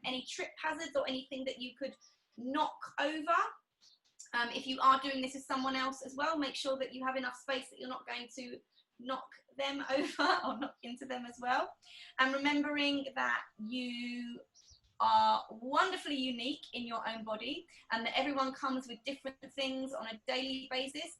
any trip hazards or anything that you could knock over. If you are doing this with someone else as well, make sure that you have enough space that you're not going to knock them over or knock into them as well. And remembering that you are wonderfully unique in your own body and that everyone comes with different things on a daily basis.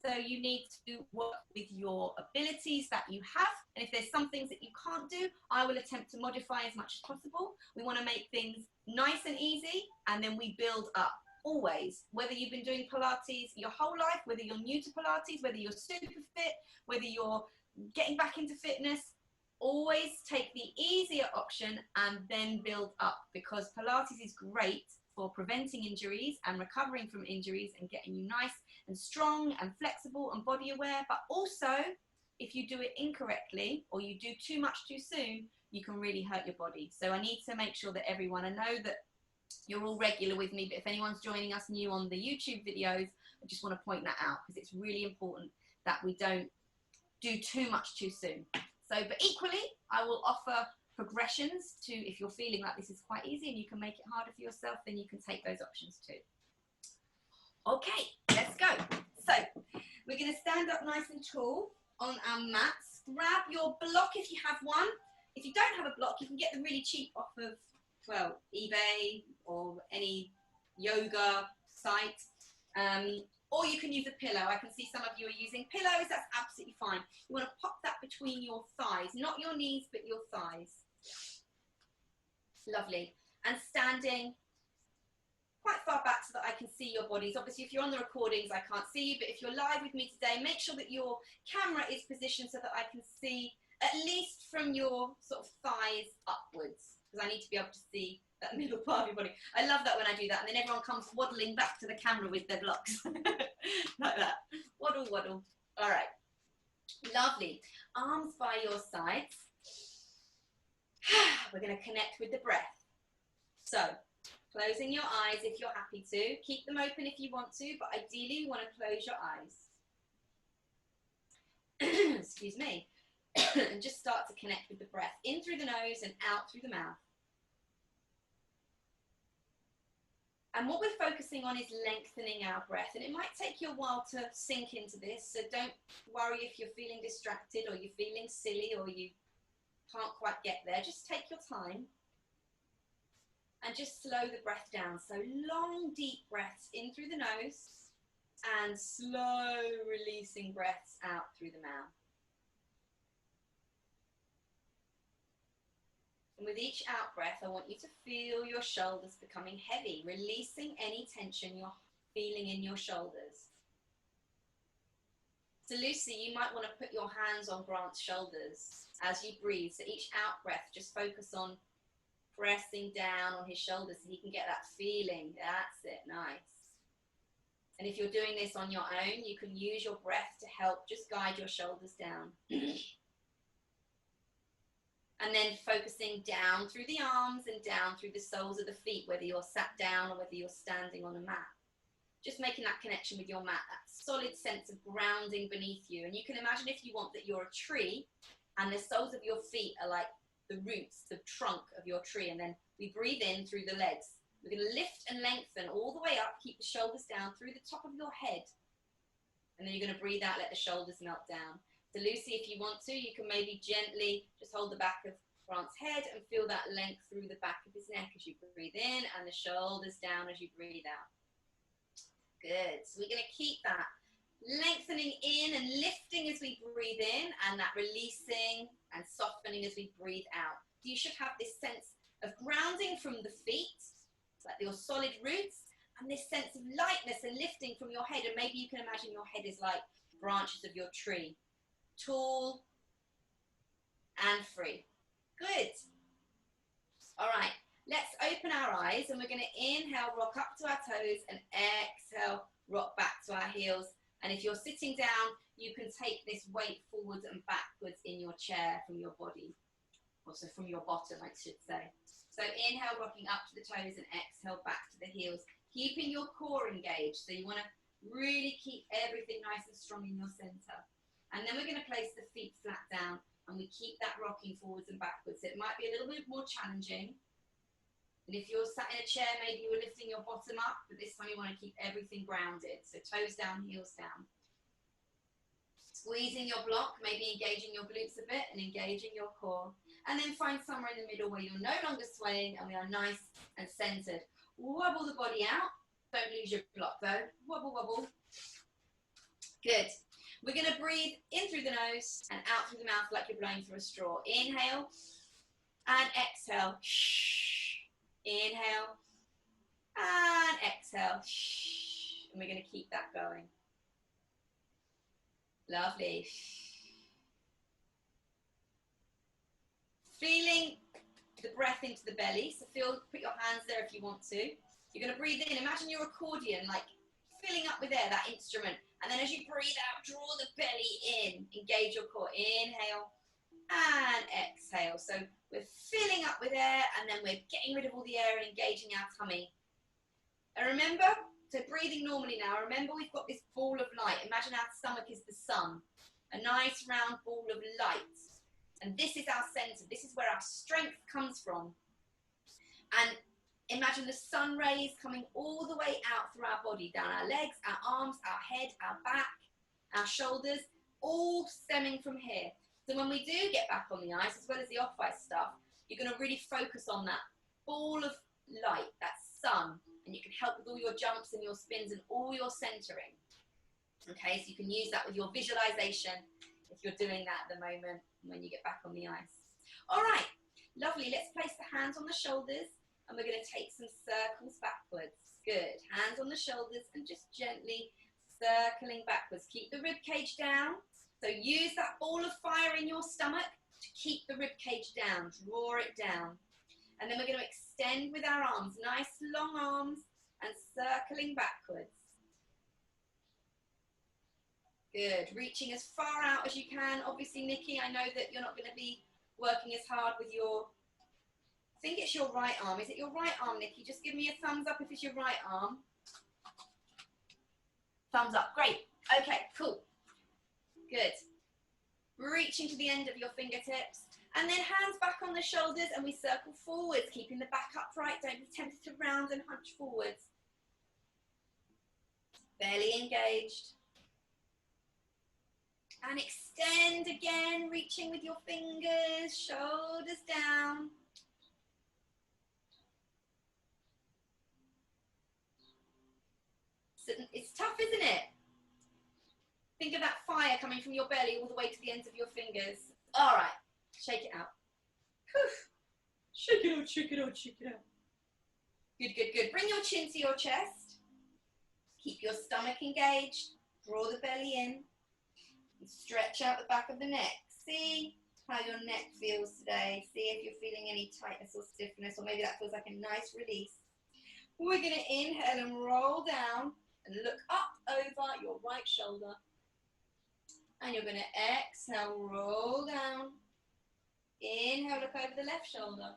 So you need to work with your abilities that you have. And if there's some things that you can't do, I will attempt to modify as much as possible. We want to make things nice and easy, and then we build up. Always, whether you've been doing Pilates your whole life, whether you're new to Pilates, whether you're super fit, whether you're getting back into fitness, always take the easier option and then build up, because Pilates is great for preventing injuries and recovering from injuries and getting you nice and strong and flexible and body aware. But also, if you do it incorrectly or you do too much too soon, you can really hurt your body. So I need to make sure that everyone, I know that you're all regular with me, but if anyone's joining us new on the YouTube videos, I just want to point that out, because it's really important that we don't do too much too soon. So, but equally, I will offer progressions to, if you're feeling like this is quite easy and you can make it harder for yourself, then you can take those options too. Okay, let's go. So we're going to stand up nice and tall on our mats. Grab your block if you have one. If you don't have a block, you can get them really cheap off of, well, eBay or any yoga site. Or you can use a pillow. I can see some of you are using pillows. That's absolutely fine. You want to pop that between your thighs, not your knees, but your thighs. Lovely. And standing quite far back so that I can see your bodies. Obviously, if you're on the recordings, I can't see you, but if you're live with me today, make sure that your camera is positioned so that I can see at least from your sort of thighs upwards, because I need to be able to see that middle part of your body. I love that when I do that, and then everyone comes waddling back to the camera with their blocks. Like that. Waddle, waddle. All right. Lovely. Arms by your sides. We're going to connect with the breath. So, closing your eyes if you're happy to. Keep them open if you want to, but ideally you want to close your eyes. Excuse me. And just start to connect with the breath. In through the nose and out through the mouth. And what we're focusing on is lengthening our breath. And it might take you a while to sink into this, so don't worry if you're feeling distracted or you're feeling silly or you can't quite get there. Just take your time and just slow the breath down. So long, deep breaths in through the nose and slow releasing breaths out through the mouth. And with each out breath, I want you to feel your shoulders becoming heavy, releasing any tension you're feeling in your shoulders. So Lucy, you might want to put your hands on Grant's shoulders as you breathe. So each out breath, just focus on pressing down on his shoulders so he can get that feeling. That's it, nice. And if you're doing this on your own, you can use your breath to help just guide your shoulders down. And then focusing down through the arms and down through the soles of the feet, whether you're sat down or whether you're standing on a mat. Just making that connection with your mat, that solid sense of grounding beneath you. And you can imagine, if you want, that you're a tree and the soles of your feet are like the roots, the trunk of your tree. And then we breathe in through the legs. We're going to lift and lengthen all the way up, keep the shoulders down through the top of your head. And then you're going to breathe out, let the shoulders melt down. So Lucy, if you want to, you can maybe gently just hold the back of Grant's head and feel that length through the back of his neck as you breathe in, and the shoulders down as you breathe out. Good. So we're going to keep that lengthening in and lifting as we breathe in, and that releasing and softening as we breathe out. You should have this sense of grounding from the feet, like your solid roots, and this sense of lightness and lifting from your head. And maybe you can imagine your head is like branches of your tree. Tall and free. Good. All right, let's open our eyes, and we're going to inhale, rock up to our toes, and exhale, rock back to our heels. And if you're sitting down, you can take this weight forwards and backwards in your chair from your body, also from your bottom, I should say. So inhale, rocking up to the toes, and exhale back to the heels, keeping your core engaged. So you want to really keep everything nice and strong in your center. And then we're going to place the feet flat down and we keep that rocking forwards and backwards. It might be a little bit more challenging. And if you're sat in a chair, maybe you're lifting your bottom up, but this time you want to keep everything grounded. So toes down, heels down. Squeezing your block, maybe engaging your glutes a bit and engaging your core. And then find somewhere in the middle where you're no longer swaying and we are nice and centered. Wobble the body out. Don't lose your block though. Wobble, wobble. Good. We're going to breathe in through the nose and out through the mouth like you're blowing through a straw. Inhale and exhale. Inhale and exhale. And we're going to keep that going. Lovely. Feeling the breath into the belly. So put your hands there if you want to. You're going to breathe in. Imagine your accordion, like filling up with air, that instrument. And then as you breathe out, draw the belly in. Engage your core. Inhale and exhale. So we're filling up with air and then we're getting rid of all the air and engaging our tummy. And remember, so breathing normally now, remember we've got this ball of light. Imagine our stomach is the sun. A nice round ball of light. And this is our center. This is where our strength comes from. And imagine the sun rays coming all the way out through our body, down our legs, our arms, our head, our back, our shoulders, all stemming from here. So when we do get back on the ice, as well as the off-ice stuff, you're going to really focus on that ball of light, that sun, and you can help with all your jumps and your spins and all your centering. Okay, so you can use that with your visualization if you're doing that at the moment when you get back on the ice. All right, lovely. Let's place the hands on the shoulders. And we're going to take some circles backwards. Good. Hands on the shoulders and just gently circling backwards. Keep the rib cage down. So use that ball of fire in your stomach to keep the rib cage down. Draw it down. And then we're going to extend with our arms. Nice long arms and circling backwards. Good. Reaching as far out as you can. Obviously, Nikki, I know that you're not going to be working as hard with your... I think it's your right arm. Is it your right arm, Nikki? Just give me a thumbs up if it's your right arm. Thumbs up. Great. Okay, cool. Good. Reaching to the end of your fingertips. And then hands back on the shoulders and we circle forwards, keeping the back upright. Don't be tempted to round and hunch forwards. Belly engaged. And extend again, reaching with your fingers, shoulders down. It's tough, isn't it? Think of that fire coming from your belly all the way to the ends of your fingers. All right, shake it out. Whew. Shake it out, shake it out, shake it out. Good, good, good. Bring your chin to your chest. Keep your stomach engaged. Draw the belly in. And stretch out the back of the neck. See how your neck feels today. See if you're feeling any tightness or stiffness, or maybe that feels like a nice release. We're going to inhale and roll down. And look up over your right shoulder. And you're going to exhale, roll down. Inhale, look over the left shoulder.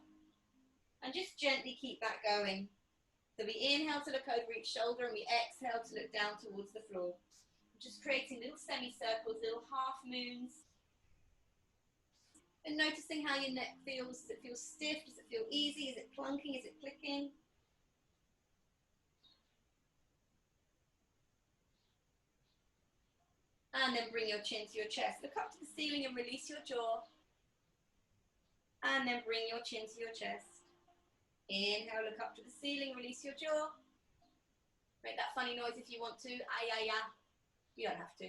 And just gently keep that going. So we inhale to look over each shoulder and we exhale to look down towards the floor. Just creating little semicircles, little half moons. And noticing how your neck feels. Does it feel stiff? Does it feel easy? Is it plunking? Is it clicking? And then bring your chin to your chest. Look up to the ceiling and release your jaw. And then bring your chin to your chest. Inhale, look up to the ceiling, release your jaw. Make that funny noise if you want to. Ah, yeah, yeah. You don't have to.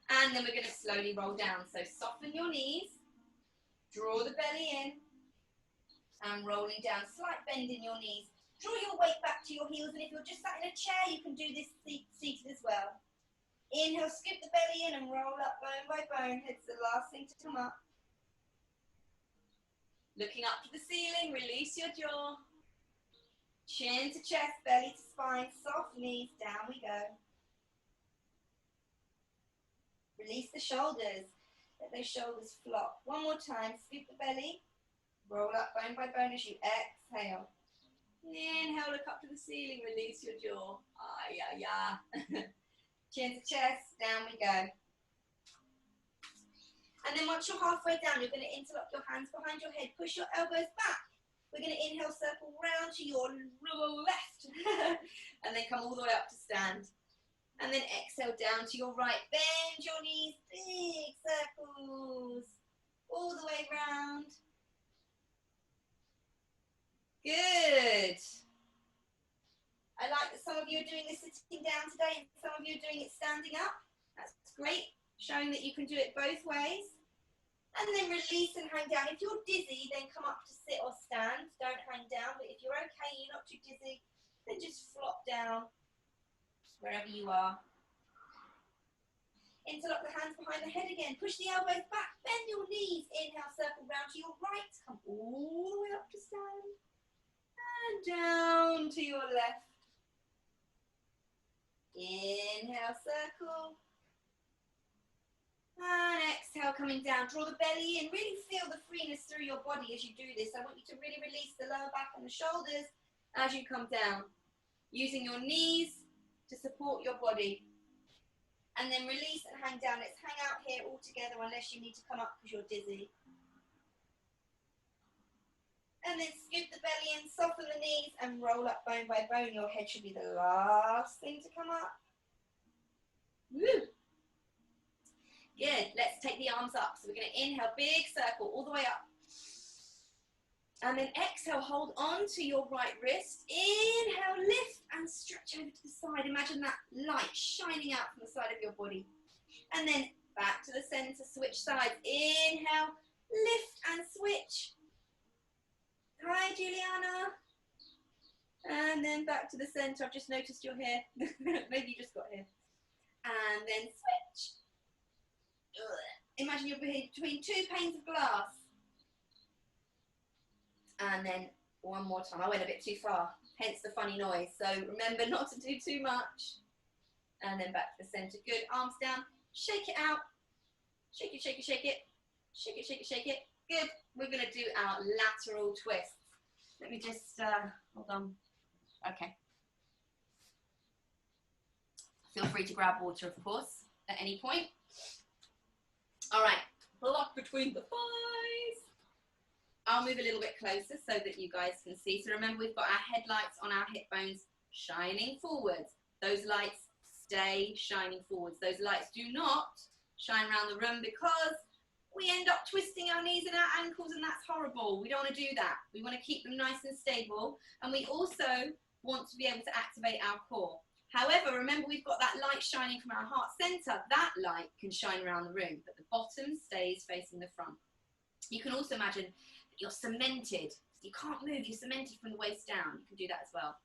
And then we're going to slowly roll down. So soften your knees. Draw the belly in. And rolling down. Slight bend in your knees. Draw your weight back to your heels. And if you're just sat in a chair, you can do this seated as well. Inhale, scoop the belly in and roll up bone by bone. It's the last thing to come up. Looking up to the ceiling, release your jaw. Chin to chest, belly to spine, soft knees, down we go. Release the shoulders. Let those shoulders flop. One more time, scoop the belly. Roll up bone by bone as you exhale. Inhale, look up to the ceiling, release your jaw. Ah, yeah, yeah. Chin to chest, down we go. And then once you're halfway down, you're going to interlock your hands behind your head, push your elbows back. We're going to inhale, circle round to your left, and then come all the way up to stand. And then exhale down to your right, bend your knees, big circles, all the way round. Good. I like that some of you are doing this sitting down today and some of you are doing it standing up. That's great, showing that you can do it both ways. And then release and hang down. If you're dizzy, then come up to sit or stand. Don't hang down, but if you're okay, you're not too dizzy, then just flop down wherever you are. Interlock the hands behind the head again. Push the elbows back, bend your knees. Inhale, circle round to your right. Come all the way up to stand. And down to your left. Inhale, circle. And exhale, coming down. Draw the belly in. Really feel the freeness through your body as you do this. I want you to really release the lower back and the shoulders as you come down. Using your knees to support your body. And then release and hang down. Let's hang out here all together unless you need to come up because you're dizzy. And then scoop the belly in, soften the knees and roll up bone by bone. Your head should be the last thing to come up. Woo. Good. Let's take the arms up. So we're going to inhale, big circle all the way up. And then exhale, hold on to your right wrist. Inhale, lift and stretch over to the side. Imagine that light shining out from the side of your body. And then back to the center, switch sides. Inhale, lift and switch. Hi, Juliana. And then back to the center. I've just noticed you're here. Maybe you just got here. And then switch. Imagine you're between two panes of glass. And then one more time. I went a bit too far, hence the funny noise. So remember not to do too much. And then back to the center. Good. Arms down. Shake it out. Shake it, shake it, shake it. Shake it, shake it, shake it. Good. We're going to do our lateral twist. Let me just, hold on. Okay. Feel free to grab water, of course, at any point. All right. Block between the thighs. I'll move a little bit closer so that you guys can see. So remember, we've got our headlights on our hip bones shining forwards. Those lights stay shining forwards. Those lights do not shine around the room because we end up twisting our knees and our ankles, and that's horrible. We don't want to do that. We want to keep them nice and stable, and we also want to be able to activate our core. However, remember, we've got that light shining from our heart center. That light can shine around the room, but the bottom stays facing the front. You can also imagine that you're cemented. You can't move. You're cemented from the waist down. You can do that as well.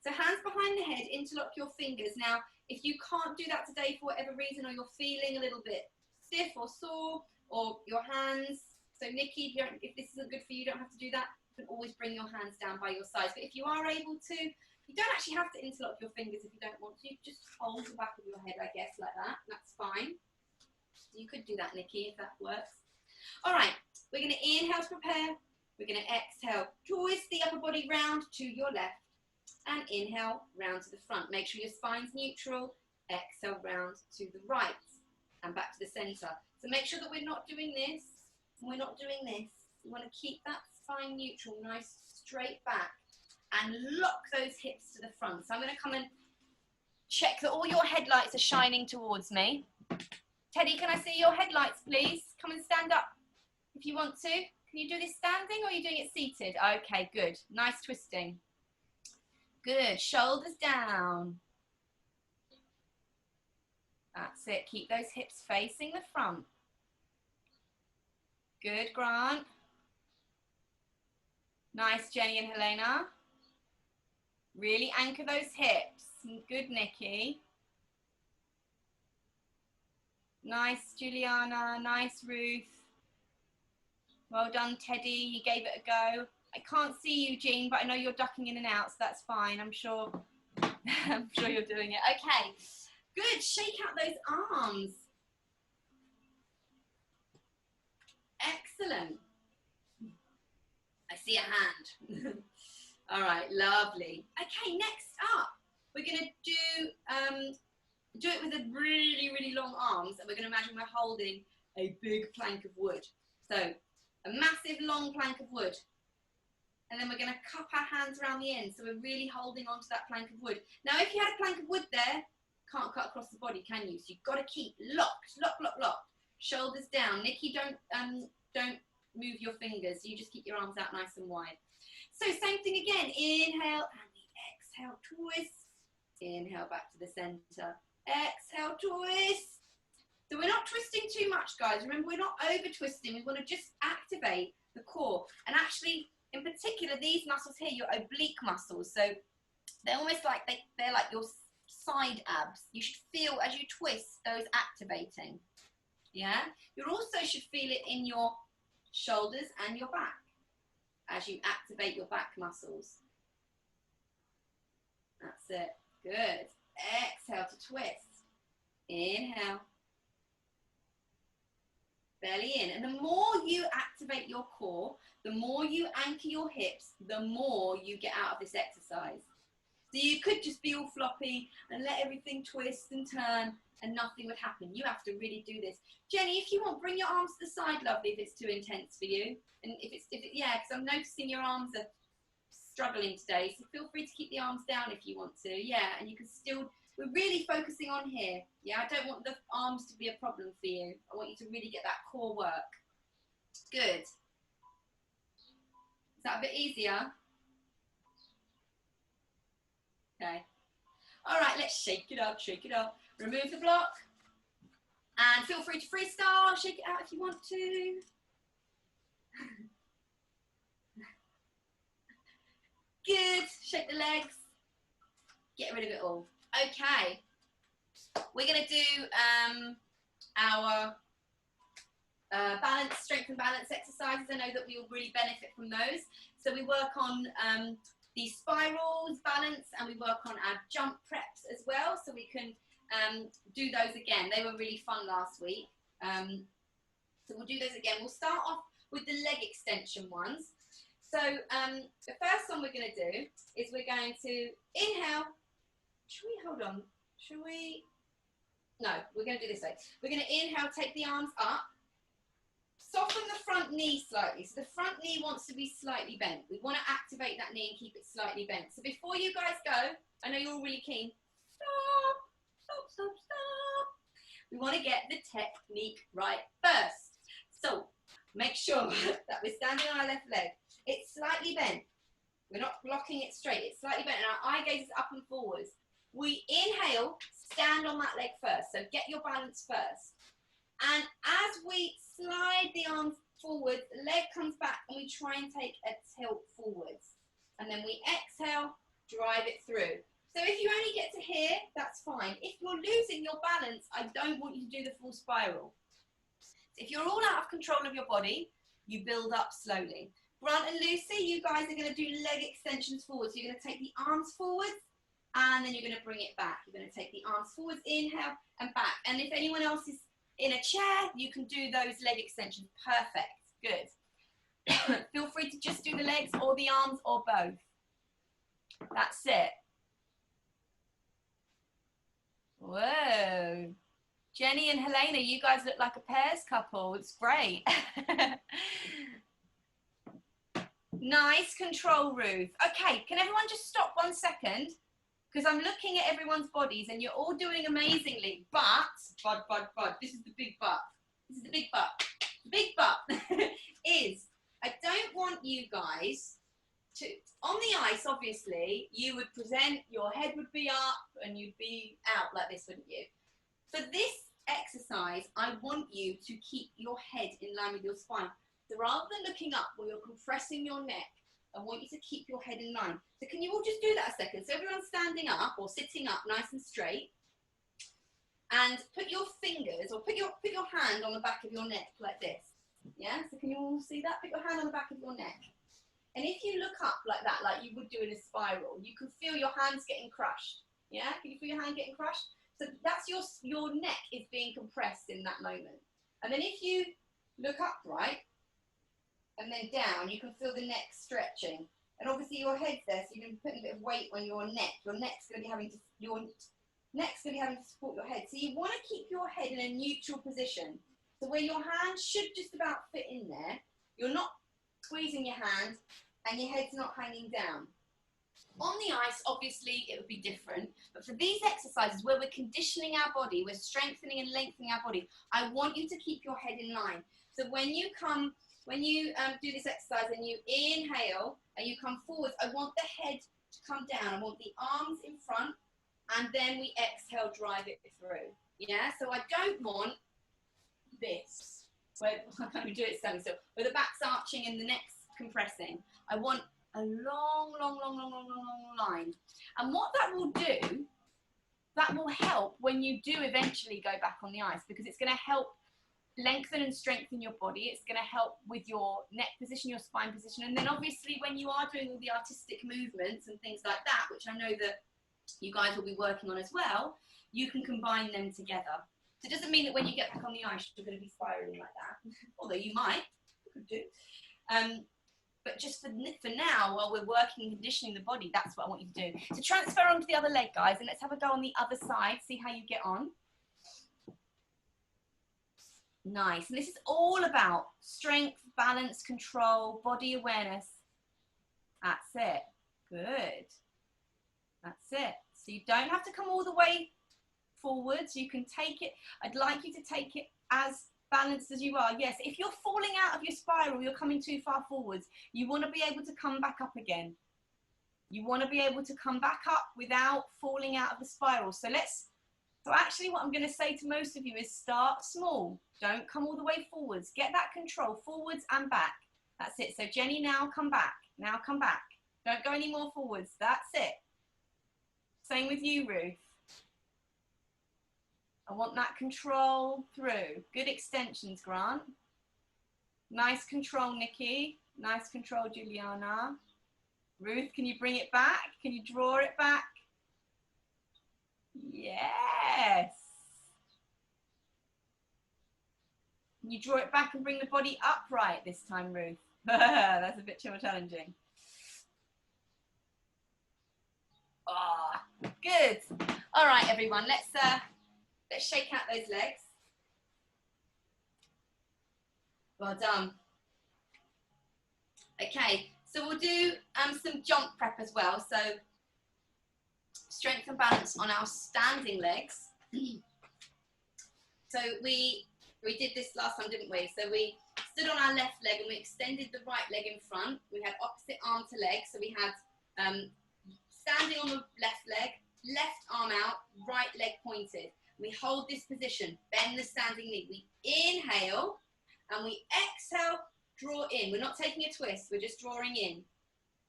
So hands behind the head, interlock your fingers. Now, if you can't do that today for whatever reason, or you're feeling a little bit stiff or sore, or your hands, so Nikki, if this isn't good for you, you don't have to do that. You can always bring your hands down by your sides. But if you are able to, you don't actually have to interlock your fingers if you don't want to. You just hold the back of your head, I guess, like that. That's fine. You could do that, Nikki, if that works. All right, we're going to inhale to prepare. We're going to exhale, twist the upper body round to your left, and inhale round to the front. Make sure your spine's neutral. Exhale round to the right and back to the center. So make sure that we're not doing this, and we're not doing this. You want to keep that spine neutral, nice straight back, and lock those hips to the front. So I'm going to come and check that all your headlights are shining towards me. Teddy, can I see your headlights, please? Come and stand up if you want to. Can you do this standing, or are you doing it seated? Okay, good. Nice twisting. Good. Shoulders down. That's it. Keep those hips facing the front. Good, Grant. Nice, Jenny and Helena. Really anchor those hips. Good, Nikki. Nice, Juliana. Nice, Ruth. Well done, Teddy. You gave it a go. I can't see you, Jean, but I know you're ducking in and out, so that's fine. I'm sure you're doing it. Okay. Good. Shake out those arms. Excellent. I see a hand. All right, lovely. Okay, next up, we're going to do it with a really, really long arms, and we're going to imagine we're holding a big plank of wood. So a massive long plank of wood. And then we're going to cup our hands around the end. So we're really holding onto that plank of wood. Now, if you had a plank of wood there, can't cut across the body, can you? So you've got to keep locked, locked. Shoulders down. Nikki, don't move your fingers. You just keep your arms out nice and wide. So same thing again. Inhale and the exhale, twist. Inhale back to the center. Exhale, twist. So we're not twisting too much, guys. Remember, we're not over twisting. We want to just activate the core. And actually, in particular, these muscles here, your oblique muscles. So they're almost like they're like your side abs. You should feel as you twist those activating. Yeah. You also should feel it in your shoulders and your back as you activate your back muscles. That's it. Good. Exhale to twist. Inhale. Belly in. And the more you activate your core, the more you anchor your hips, the more you get out of this exercise. So you could just be all floppy and let everything twist and turn and nothing would happen. You have to really do this. Jenny, if you want, bring your arms to the side, lovely, if it's too intense for you. And yeah, because I'm noticing your arms are struggling today. So feel free to keep the arms down if you want to. Yeah, and you can still, we're really focusing on here. Yeah, I don't want the arms to be a problem for you. I want you to really get that core work. Good. Is that a bit easier? Okay. All right, let's shake it up, shake it up. Remove the block. And feel free to freestyle. Shake it out if you want to. Good. Shake the legs. Get rid of it all. Okay. We're going to do our balance, strength and balance exercises. I know that we will really benefit from those. So we work on these spirals, balance, and we work on our jump preps as well. So we can do those again. They were really fun last week. So we'll do those again. We'll start off with the leg extension ones. So the first one we're going to do is we're going to inhale. Should we, hold on, should we? No, we're going to do this way. We're going to inhale, take the arms up. Soften the front knee slightly. So the front knee wants to be slightly bent. We want to activate that knee and keep it slightly bent. So before you guys go, I know you're all really keen. Stop, stop, stop, stop. We want to get the technique right first. So make sure that we're standing on our left leg. It's slightly bent. We're not blocking it straight. It's slightly bent and our eye gaze is up and forwards. We inhale, stand on that leg first. So get your balance first. And as we slide the arms forward, the leg comes back and we try and take a tilt forwards. And then we exhale, drive it through. So if you only get to here, that's fine. If you're losing your balance, I don't want you to do the full spiral. So if you're all out of control of your body, you build up slowly. Grant and Lucy, you guys are going to do leg extensions forward. So you're going to take the arms forwards and then you're going to bring it back. You're going to take the arms forwards, inhale and back. And if anyone else is in a chair, you can do those leg extensions. Perfect. Good. Feel free to just do the legs or the arms or both. That's it. Whoa. Jenny and Helena, you guys look like a pairs couple. It's great. Nice control, Ruth. Okay, can everyone just stop 1 second? Because I'm looking at everyone's bodies and you're all doing amazingly. But, this is the big but. This is the big but. The big but is I don't want you guys to, on the ice, obviously, you would present, your head would be up and you'd be out like this, wouldn't you? For this exercise, I want you to keep your head in line with your spine. So rather than looking up where you're compressing your neck, I want you to keep your head in line. So can you all just do that a second? So everyone's standing up or sitting up nice and straight. And put your fingers or put your hand on the back of your neck like this. Yeah, so can you all see that? Put your hand on the back of your neck. And if you look up like that, like you would do in a spiral, you can feel your hands getting crushed. Yeah, can you feel your hand getting crushed? So that's your neck is being compressed in that moment. And then if you look upright, and then down, you can feel the neck stretching. And obviously your head's there, so you can put a bit of weight on your neck. Your neck's going to be having to support your head. So you want to keep your head in a neutral position. So where your hand should just about fit in there, you're not squeezing your hand and your head's not hanging down. On the ice, obviously, it would be different. But for these exercises where we're conditioning our body, we're strengthening and lengthening our body, I want you to keep your head in line. So when you do this exercise and you inhale and you come forwards, I want the head to come down. I want the arms in front, and then we exhale, drive it through. Yeah, so I don't want this, where I can't even do it standing still, where the back's arching and the neck's compressing. I want a long line. And what that will do, that will help when you do eventually go back on the ice, because it's going to help lengthen and strengthen your body. It's going to help with your neck position, your spine position. And then obviously when you are doing all the artistic movements and things like that, which I know that you guys will be working on as well, you can combine them together. So it doesn't mean that when you get back on the ice, you're going to be spiraling like that, although you might, you could do. But just for now, while we're working and conditioning the body, that's what I want you to do. So transfer onto the other leg, guys, and let's have a go on the other side, see how you get on. Nice. And this is all about strength, balance, control, body awareness. That's it. Good. That's it. So you don't have to come all the way forwards. You can take it. I'd like you to take it as balanced as you are. Yes, if you're falling out of your spiral, you're coming too far forwards, you want to be able to come back up again. You want to be able to come back up without falling out of the spiral. So actually what I'm going to say to most of you is start small. Don't come all the way forwards. Get that control forwards and back. That's it. So Jenny, now come back. Now come back. Don't go any more forwards. That's it. Same with you, Ruth. I want that control through. Good extensions, Grant. Nice control, Nikki. Nice control, Juliana. Ruth, can you bring it back? Can you draw it back? Yes. Can you draw it back and bring the body upright this time, Ruth? That's a bit too challenging. Ah, oh, good. All right, everyone. Let's shake out those legs. Well done. Okay, so we'll do some jump prep as well. So strength and balance on our standing legs. So we did this last time, didn't we? So we stood on our left leg and we extended the right leg in front. We had opposite arm to leg. So we had standing on the left leg, left arm out, right leg pointed. We hold this position, bend the standing knee. We inhale and we exhale, draw in. We're not taking a twist, we're just drawing in.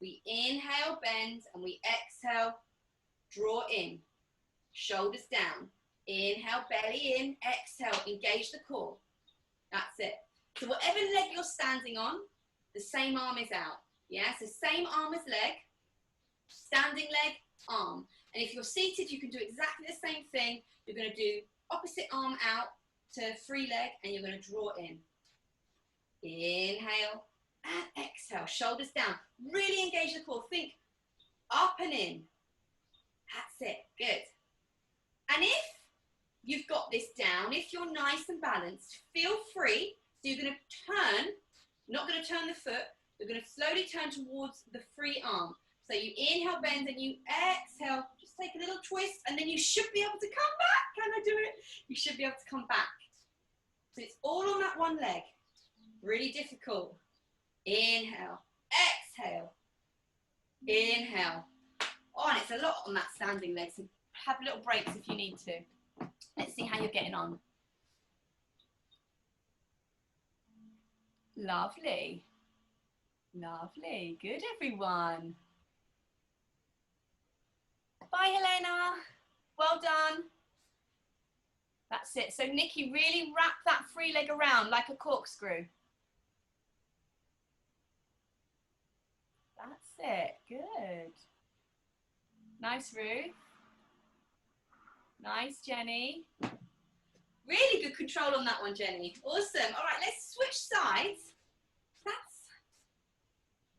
We inhale, bend, and we exhale, draw in. Shoulders down. Inhale, belly in, exhale, engage the core. That's it. So whatever leg you're standing on, the same arm is out. Yeah, so same arm as leg, standing leg, arm. And if you're seated, you can do exactly the same thing. You're going to do opposite arm out to free leg, and you're going to draw in. Inhale and exhale, shoulders down. Really engage the core. Think up and in. That's it. Good. And if you've got this down, if you're nice and balanced, feel free. So you're going to turn, not going to turn the foot. You're going to slowly turn towards the free arm. So you inhale, bend, and you exhale. Just take a little twist, and then you should be able to come back. Can I do it? You should be able to come back. So it's all on that one leg. Really difficult. Inhale, exhale, inhale. Oh, and it's a lot on that standing leg, so have little breaks if you need to. Let's see how you're getting on. Lovely. Lovely. Good, everyone. Bye, Helena. Well done. That's it. So, Nikki, really wrap that free leg around like a corkscrew. That's it. Good. Nice, Ruth. Nice, Jenny. Really good control on that one, Jenny. Awesome. All right, let's switch sides. That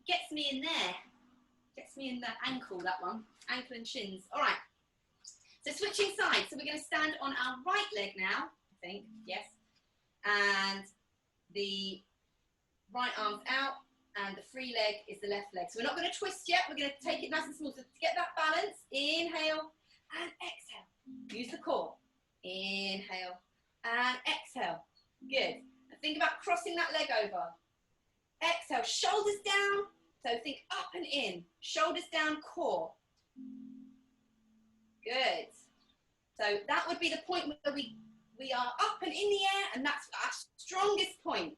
gets me in there. Gets me in the ankle, that one. Ankle and shins. All right. So switching sides. So we're going to stand on our right leg now, I think. Yes. and the right arm's out, and the free leg is the left leg. So we're not going to twist yet. We're going to take it nice and small. So to get that balance, inhale and exhale. Use the core. Inhale and exhale. Good. And think about crossing that leg over. Exhale, shoulders down. So think up and in. Shoulders down, core. Good. So that would be the point where we are up and in the air, and that's our strongest point.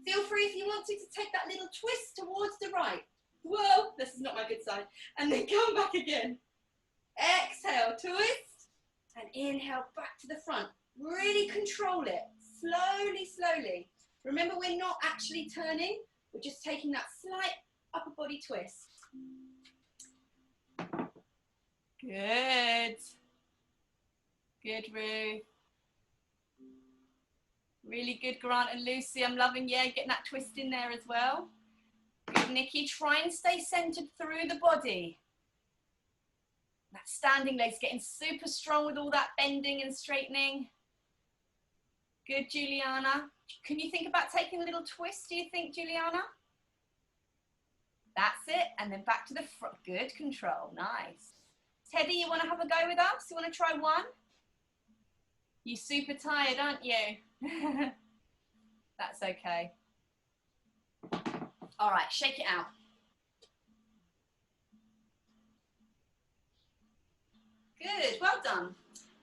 Feel free if you want to take that little twist towards the right. Whoa, this is not my good side. And then come back again. Exhale, twist, and inhale back to the front. Really control it. Slowly, slowly. Remember, we're not actually turning. We're just taking that slight upper body twist. Good. Good, Ruth. Really good, Grant and Lucy. I'm loving, yeah, getting that twist in there as well. Good, Nikki. Try and stay centered through the body. That standing leg's getting super strong with all that bending and straightening. Good, Juliana. Can you think about taking a little twist, do you think, Juliana? That's it. And then back to the front. Good control. Nice. Teddy, you want to have a go with us? You want to try one? You're super tired, aren't you? That's okay. All right, shake it out. Good, well done.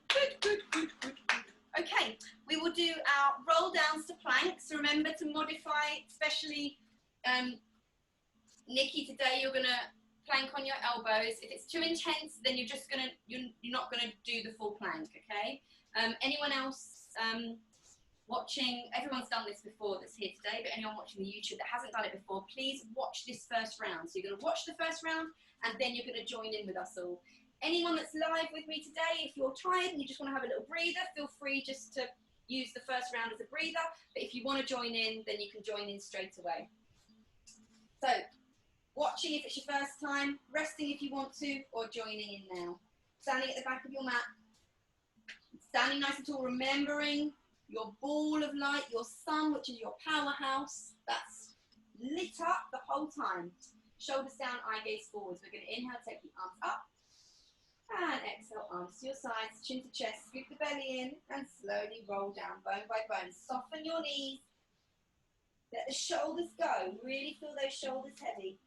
Good, good, good, good, good. Okay, we will do our roll downs to planks. So remember to modify, especially Nikki, today you're gonna plank on your elbows. If it's too intense, then you're not gonna do the full plank, okay? Anyone else watching, everyone's done this before that's here today, but anyone watching the YouTube that hasn't done it before, please watch this first round. So you're gonna watch the first round, and then you're gonna join in with us all. Anyone that's live with me today, if you're tired and you just want to have a little breather, feel free just to use the first round as a breather. But if you want to join in, then you can join in straight away. So, watching if it's your first time, resting if you want to, or joining in now. Standing at the back of your mat, standing nice and tall, remembering your ball of light, your sun, which is your powerhouse, that's lit up the whole time. Shoulders down, eye gaze forwards. We're going to inhale, take the arms up. And exhale, arms to your sides, chin to chest, scoop the belly in, and slowly roll down, bone by bone. Soften your knees. Let the shoulders go. Really feel those shoulders heavy.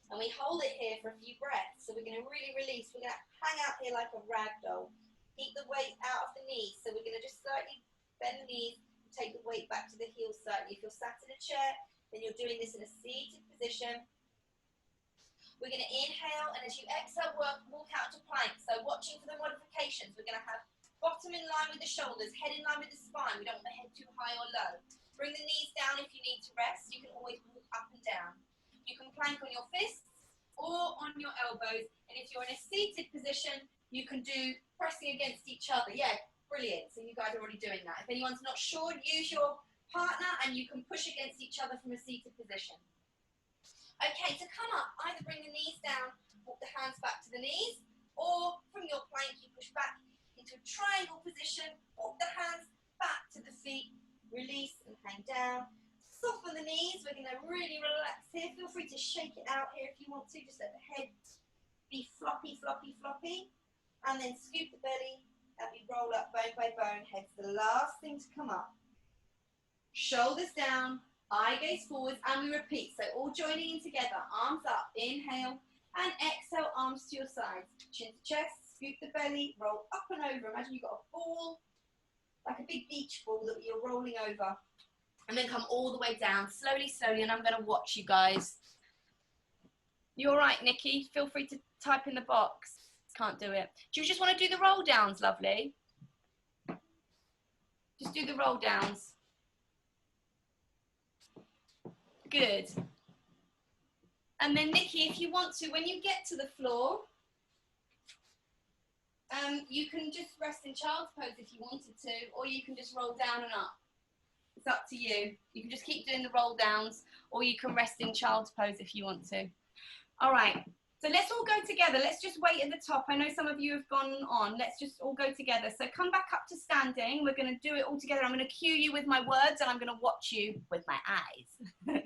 And we hold it here for a few breaths. So we're going to really release. We're going to hang out here like a rag doll. Keep the weight out of the knees. So we're going to just slightly bend the knees, take the weight back to the heels slightly. If you're sat in a chair, then you're doing this in a seated position. We're going to inhale, and as you exhale, walk out to plank. So watching for the modifications, we're going to have bottom in line with the shoulders, head in line with the spine. We don't want the head too high or low. Bring the knees down if you need to rest. You can always walk up and down. You can plank on your fists or on your elbows. And if you're in a seated position, you can do pressing against each other. Yeah, brilliant. So you guys are already doing that. If anyone's not sure, use your partner and you can push against each other from a seated position. Okay, to come up, either bring the knees down, walk the hands back to the knees, or from your plank, you push back into a triangle position, walk the hands back to the feet, release and hang down. Soften the knees, we're going to really relax here. Feel free to shake it out here if you want to, just let the head be floppy, floppy, floppy. And then scoop the belly and we roll up bone by bone, head's the last thing to come up. Shoulders down. Eye gaze forwards, and we repeat. So all joining in together, arms up, inhale, and exhale, arms to your sides. Chin to chest, scoop the belly, roll up and over. Imagine you've got a ball, like a big beach ball that you're rolling over. And then come all the way down, slowly, slowly, and I'm going to watch you guys. You all right, Nikki? Feel free to type in the box. Can't do it. Do you just want to do the roll downs, lovely? Just do the roll downs. Good. And then Nikki, if you want to, when you get to the floor, you can just rest in child's pose if you wanted to, or you can just roll down and up. It's up to you. You can just keep doing the roll downs, or you can rest in child's pose if you want to. All right. So let's all go together. Let's just wait at the top. I know some of you have gone on. Let's just all go together. So come back up to standing. We're going to do it all together. I'm going to cue you with my words and I'm going to watch you with my eyes.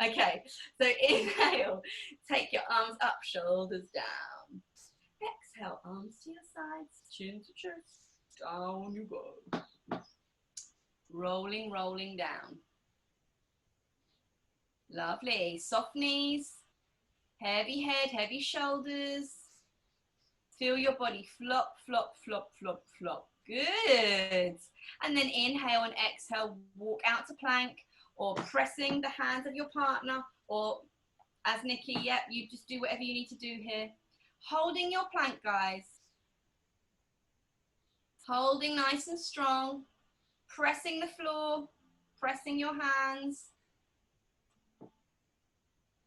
Okay, so inhale. Take your arms up, shoulders down. Exhale, arms to your sides, chin to chest. Down you go. Rolling, rolling down. Lovely. Soft knees, heavy head, heavy shoulders. Feel your body flop, flop, flop, flop, flop. Good. And then inhale and exhale, walk out to plank or pressing the hands of your partner, or as Nikki, yep, you just do whatever you need to do here. Holding your plank, guys. Holding nice and strong. Pressing the floor, pressing your hands.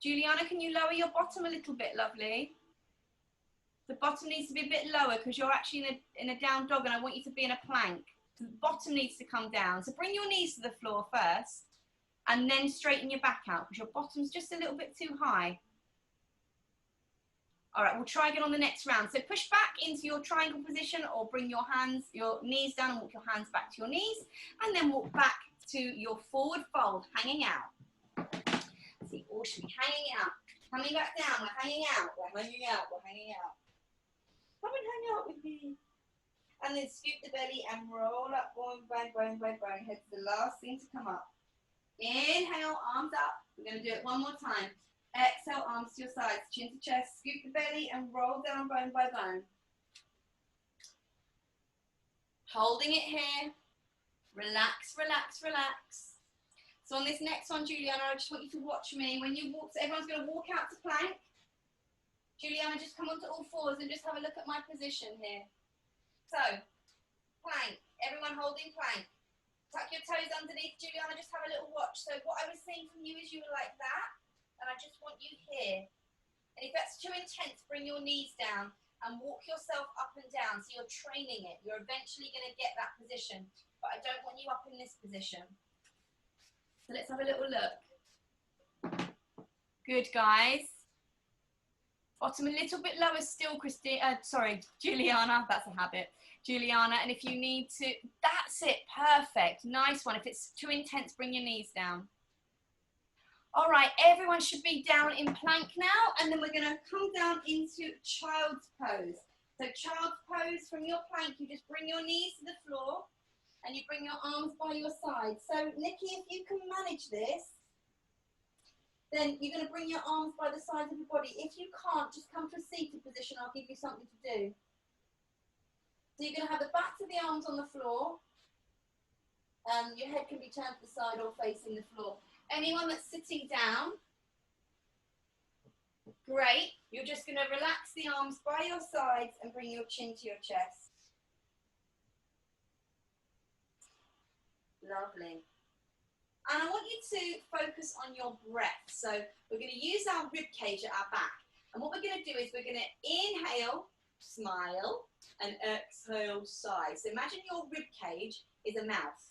Juliana, can you lower your bottom a little bit, lovely? The bottom needs to be a bit lower because you're actually in a down dog and I want you to be in a plank. So the bottom needs to come down. So bring your knees to the floor first and then straighten your back out because your bottom's just a little bit too high. All right, we'll try again on the next round. So push back into your triangle position or bring your hands, your knees down and walk your hands back to your knees and then walk back to your forward fold, hanging out. See, all should be hanging out. Coming back down, we're hanging out, we're hanging out, we're hanging out. Come and hang out with me. And then scoop the belly and roll up, bone, bone, bone, bone, bone. Head's the last thing to come up. Inhale, arms up. We're going to do it one more time. Exhale, arms to your sides, chin to chest, scoop the belly and roll down bone by bone. Holding it here. Relax, relax, relax. So on this next one, Juliana, I just want you to watch me. When you walk, so everyone's going to walk out to plank. Juliana, just come onto all fours and just have a look at my position here. So, plank. Everyone holding plank. Tuck your toes underneath. Juliana, just have a little watch. So what I was seeing from you is you were like that. And I just want you here. And if that's too intense, bring your knees down and walk yourself up and down. So you're training it. You're eventually going to get that position. But I don't want you up in this position. So let's have a little look. Good, guys. Bottom a little bit lower still, Juliana. That's a habit. Juliana, and if you need to, that's it. Perfect. Nice one. If it's too intense, bring your knees down. All right, everyone should be down in plank now, and then we're going to come down into child's pose. So child's pose, from your plank, you just bring your knees to the floor, and you bring your arms by your side. So Nikki, if you can manage this, then you're going to bring your arms by the sides of your body. If you can't, just come to a seated position. I'll give you something to do. So you're going to have the backs of the arms on the floor, and your head can be turned to the side or facing the floor. Anyone that's sitting down, great. You're just going to relax the arms by your sides and bring your chin to your chest. Lovely. And I want you to focus on your breath. So we're going to use our rib cage at our back. And what we're going to do is we're going to inhale, smile, and exhale, sigh. So imagine your rib cage is a mouth.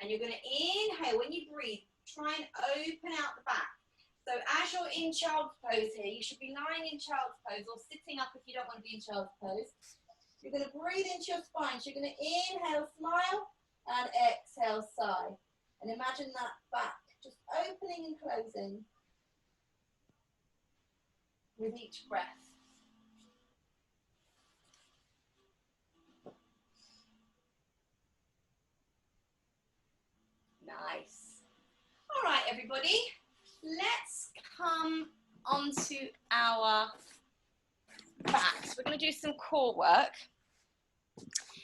And you're going to inhale. When you breathe, try and open out the back. So as you're in child's pose here, you should be lying in child's pose or sitting up if you don't want to be in child's pose. You're going to breathe into your spine. So you're going to inhale, smile, and exhale, sigh. And imagine that back just opening and closing with each breath. Nice. All right, everybody, let's come onto our backs. We're going to do some core work.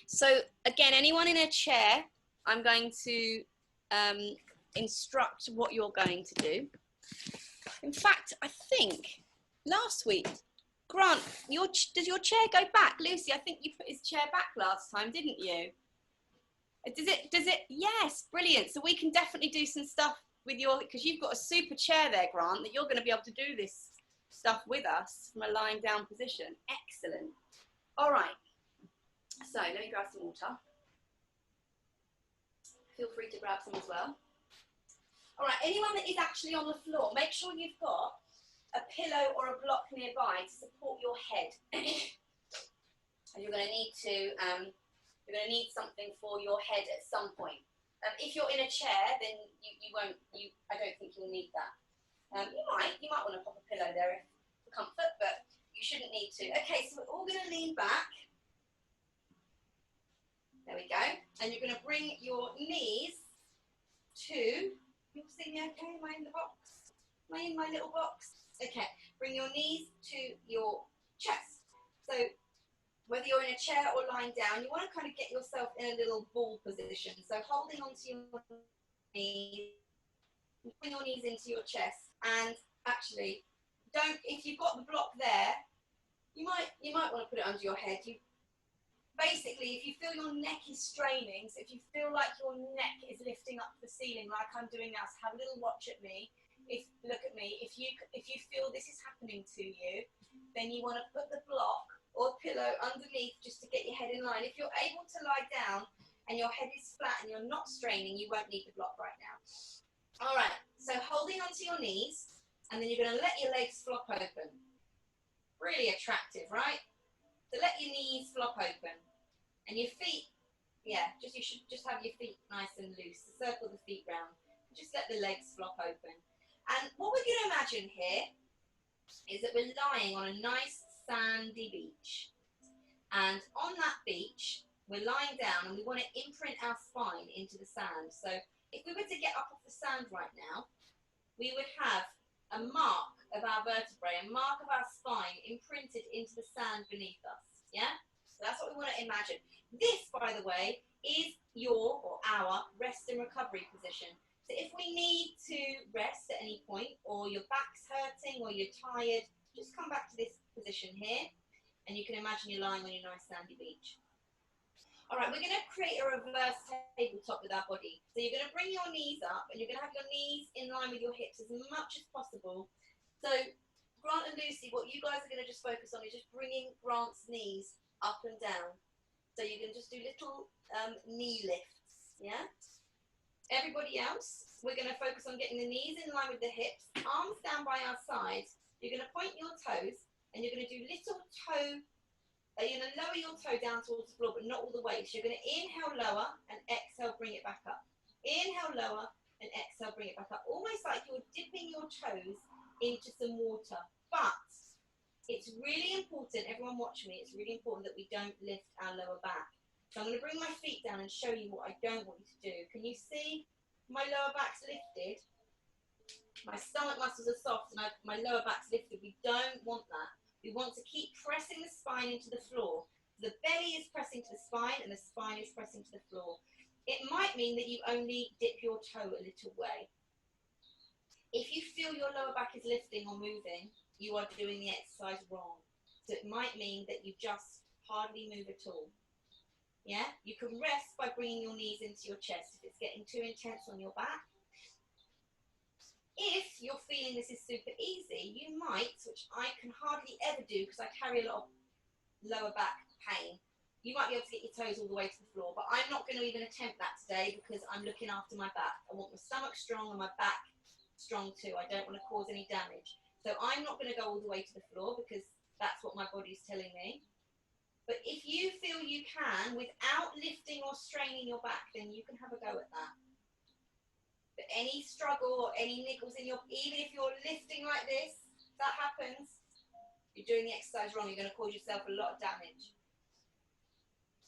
So again, anyone in a chair, I'm going to instruct what you're going to do. In fact, I think last week, Grant, does your chair go back? Lucy, I think you put his chair back last time, didn't you? Does it? Yes, brilliant. So we can definitely do some stuff with because you've got a super chair there, Grant, that you're going to be able to do this stuff with us from a lying down position. Excellent. All right. So let me grab some water. Feel free to grab some as well. All right, anyone that is actually on the floor, make sure you've got a pillow or a block nearby to support your head. And you're going to need something for your head at some point. If you're in a chair, then I don't think you'll need that. You might want to pop a pillow there for comfort, but you shouldn't need to. Okay, so we're all going to lean back. There we go. And you're going to bring your knees to, you all see me okay? Am I in the box? Am I in my little box? Okay, bring your knees to your chest. So whether you're in a chair or lying down, you want to kind of get yourself in a little ball position. So holding onto your knees, bring your knees into your chest, and actually, if you've got the block there, you might want to put it under your head. Basically, if you feel your neck is straining, so if you feel like your neck is lifting up to the ceiling like I'm doing now, so have a little watch at me. Look at me. If you feel this is happening to you, then you want to put the block or pillow underneath just to get your head in line. If you're able to lie down and your head is flat and you're not straining, you won't need the block right now. All right, so holding onto your knees, and then you're going to let your legs flop open. Really attractive, right? So let your knees flop open. And your feet, you should just have your feet nice and loose. Circle the feet round. Just let the legs flop open. And what we're going to imagine here is that we're lying on a nice sandy beach. And on that beach, we're lying down and we want to imprint our spine into the sand. So if we were to get up off the sand right now, we would have a mark of our vertebrae, a mark of our spine imprinted into the sand beneath us. Yeah? So that's what we want to imagine. This, by the way, is your or our rest and recovery position. So if we need to rest at any point, or your back's hurting, or you're tired, just come back to this position here, and you can imagine you're lying on your nice sandy beach. All right, we're going to create a reverse tabletop with our body. So you're going to bring your knees up, and you're going to have your knees in line with your hips as much as possible. So Grant and Lucy, what you guys are going to just focus on is just bringing Grant's knees up and down. So you can just do little knee lifts, yeah? Everybody else, we're going to focus on getting the knees in line with the hips, arms down by our sides. You're going to point your toes, and you're going to do little toe, you're going to lower your toe down towards the floor, but not all the way. So you're going to inhale, lower, and exhale, bring it back up. Inhale, lower, and exhale, bring it back up. Almost like you're dipping your toes into some water. But it's really important, everyone watch me, it's really important that we don't lift our lower back. So I'm going to bring my feet down and show you what I don't want you to do. Can you see my lower back's lifted? My stomach muscles are soft and my lower back's lifted. We don't want that. We want to keep pressing the spine into the floor. The belly is pressing to the spine and the spine is pressing to the floor. It might mean that you only dip your toe a little way. If you feel your lower back is lifting or moving, you are doing the exercise wrong. So it might mean that you just hardly move at all. Yeah, you can rest by bringing your knees into your chest if it's getting too intense on your back. If you're feeling this is super easy, you might, which I can hardly ever do because I carry a lot of lower back pain, you might be able to get your toes all the way to the floor, but I'm not going to even attempt that today because I'm looking after my back. I want my stomach strong and my back strong too. I don't want to cause any damage. So I'm not going to go all the way to the floor because that's what my body's telling me. But if you feel you can, without lifting or straining your back, then you can have a go at that. But any struggle or any niggles in even if you're lifting like this, if that happens, you're doing the exercise wrong. You're going to cause yourself a lot of damage.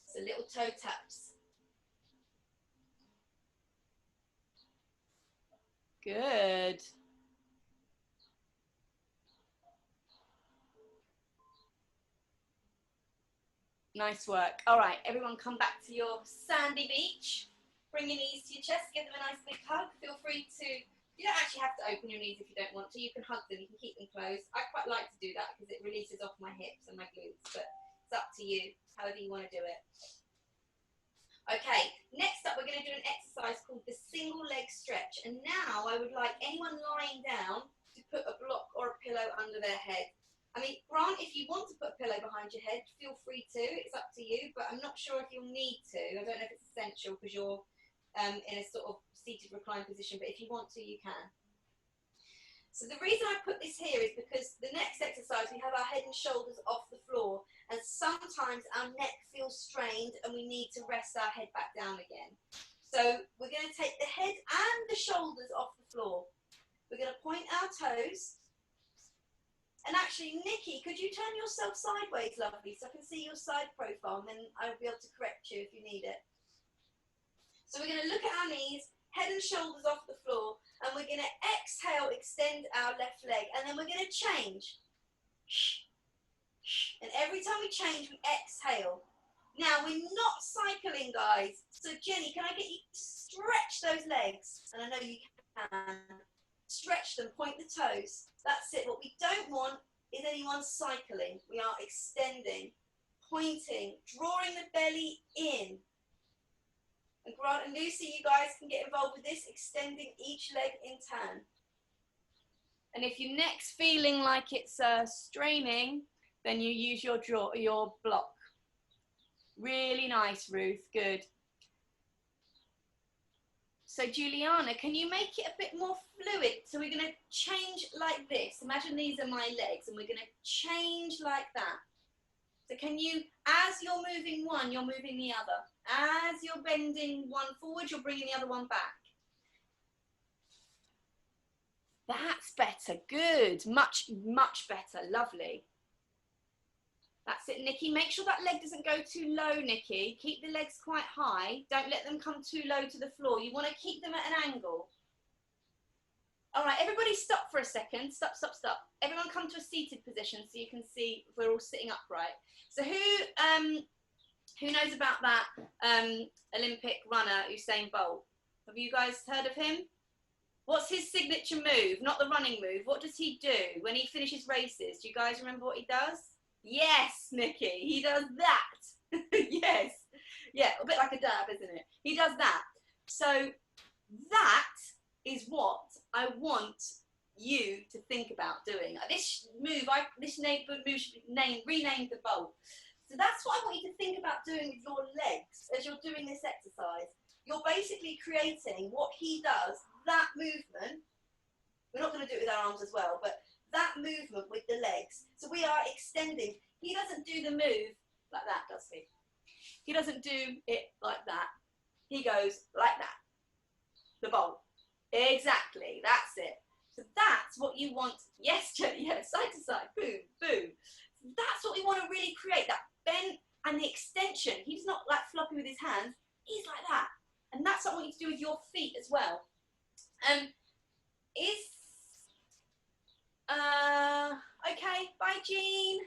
So little toe taps. Good. Nice work. All right, everyone come back to your sandy beach. Bring your knees to your chest, give them a nice big hug. Feel free to, you don't actually have to open your knees if you don't want to. You can hug them, you can keep them closed. I quite like to do that because it releases off my hips and my glutes, but it's up to you, however you want to do it. Okay, next up we're going to do an exercise called the single leg stretch. And now I would like anyone lying down to put a block or a pillow under their head. I mean, Grant, if you want to put a pillow behind your head, feel free to. It's up to you, but I'm not sure if you'll need to. I don't know if it's essential because you're in a sort of seated reclined position, but if you want to, you can. So the reason I put this here is because the next exercise, we have our head and shoulders off the floor, and sometimes our neck feels strained and we need to rest our head back down again. So we're going to take the head and the shoulders off the floor. We're going to point our toes. And actually, Nikki, could you turn yourself sideways, lovely, so I can see your side profile, and then I'll be able to correct you if you need it. So we're going to look at our knees, head and shoulders off the floor, and we're going to exhale, extend our left leg, and then we're going to change. And every time we change, we exhale. Now, we're not cycling, guys. So, Jenny, can I get you to stretch those legs? And I know you can. Stretch them, point the toes. That's it. What we don't want is anyone cycling. We are extending, pointing, drawing the belly in. And Grant and Lucy, you guys can get involved with this, extending each leg in turn. And if your neck's feeling like it's straining, then you use your block. Really nice, Ruth. Good. So Juliana, can you make it a bit more fluid? So we're going to change like this. Imagine these are my legs, and we're going to change like that. So can you, as you're moving one, you're moving the other. As you're bending one forward, you're bringing the other one back. That's better. Good. Much, much better. Lovely. That's it, Nikki. Make sure that leg doesn't go too low, Nikki. Keep the legs quite high. Don't let them come too low to the floor. You want to keep them at an angle. All right, everybody stop for a second. Stop, stop, stop. Everyone come to a seated position so you can see we're all sitting upright. So who knows about that Olympic runner, Usain Bolt? Have you guys heard of him? What's his signature move? Not the running move. What does he do when he finishes races? Do you guys remember what he does? Yes, Nikki, he does that. Yes. Yeah, a bit like a dab, isn't it? He does that. So that is what I want you to think about doing. This move, this move should be renamed the Bolt. So that's what I want you to think about doing with your legs as you're doing this exercise. You're basically creating what he does, that movement. We're not going to do it with our arms as well, but that movement with the legs. So we are extending. He doesn't do the move like that, does he? He doesn't do it like that. He goes like that. The Bolt. Exactly. That's it. So that's what you want. Yes, Jenny. Yes, side to side. Boom, boom. That's what we want to really create. That bend and the extension. He's not like floppy with his hands. He's like that. And that's what I want you to do with your feet as well. Okay, bye Jean.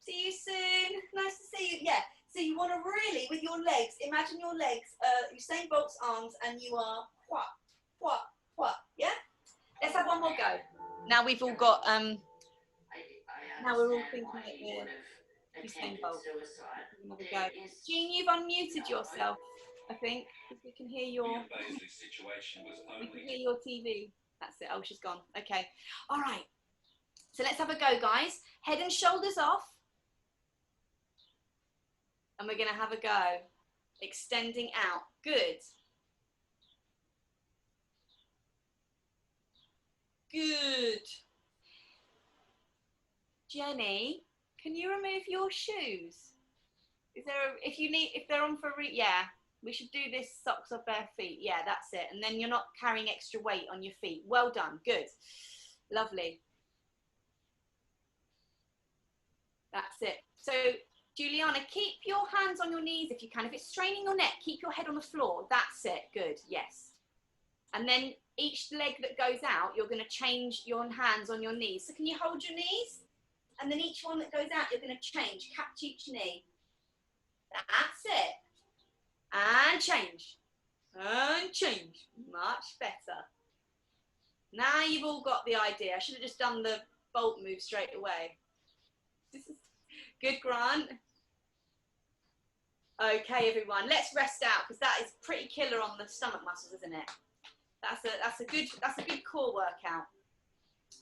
See you soon. Nice to see you. Yeah, so you want to really, with your legs, imagine your legs, Usain Bolt's arms, and you are what, yeah? Let's have one more go. Now we've all got, now we're all thinking that we're Usain Bolt. Another go. Jean, you've unmuted yourself, I think, because we can hear your, we can hear your TV. That's it. Oh, she's gone. Okay. All right. So let's have a go, guys. Head and shoulders off. And we're going to have a go. Extending out. Good. Good. Jenny, can you remove your shoes? Is there a, if they're on for, yeah. We should do this socks off bare feet. Yeah, that's it. And then you're not carrying extra weight on your feet. Well done. Good. Lovely. That's it. So, Juliana, keep your hands on your knees if you can. If it's straining your neck, keep your head on the floor. That's it. Good. Yes. And then each leg that goes out, you're going to change your hands on your knees. So can you hold your knees? And then each one that goes out, you're going to change. Catch each knee. That's it. And change. And change. Much better. Now you've all got the idea. I should have just done the Bolt move straight away. This is good, Grant. Okay, everyone, let's rest out because that is pretty killer on the stomach muscles, isn't it? That's a good core workout.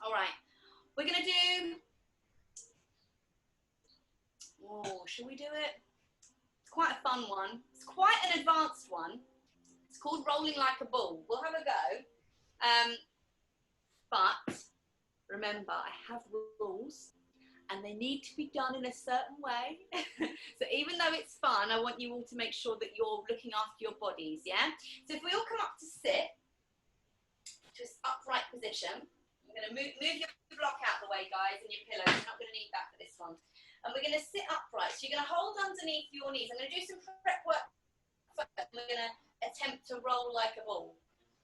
All right, we're gonna do. Oh, should we do it? It's quite a fun one. It's quite an advanced one. It's called rolling like a ball. We'll have a go. But Remember, I have rules and they need to be done in a certain way. So even though it's fun, I want you all to make sure that you're looking after your bodies, yeah? So if we all come up to sit, to an upright position, I'm going to move your block out of the way, guys, and your pillows. You're not going to need that for this one. And we're going to sit upright. So you're going to hold underneath your knees. I'm going to do some prep work first. We're going to attempt to roll like a ball.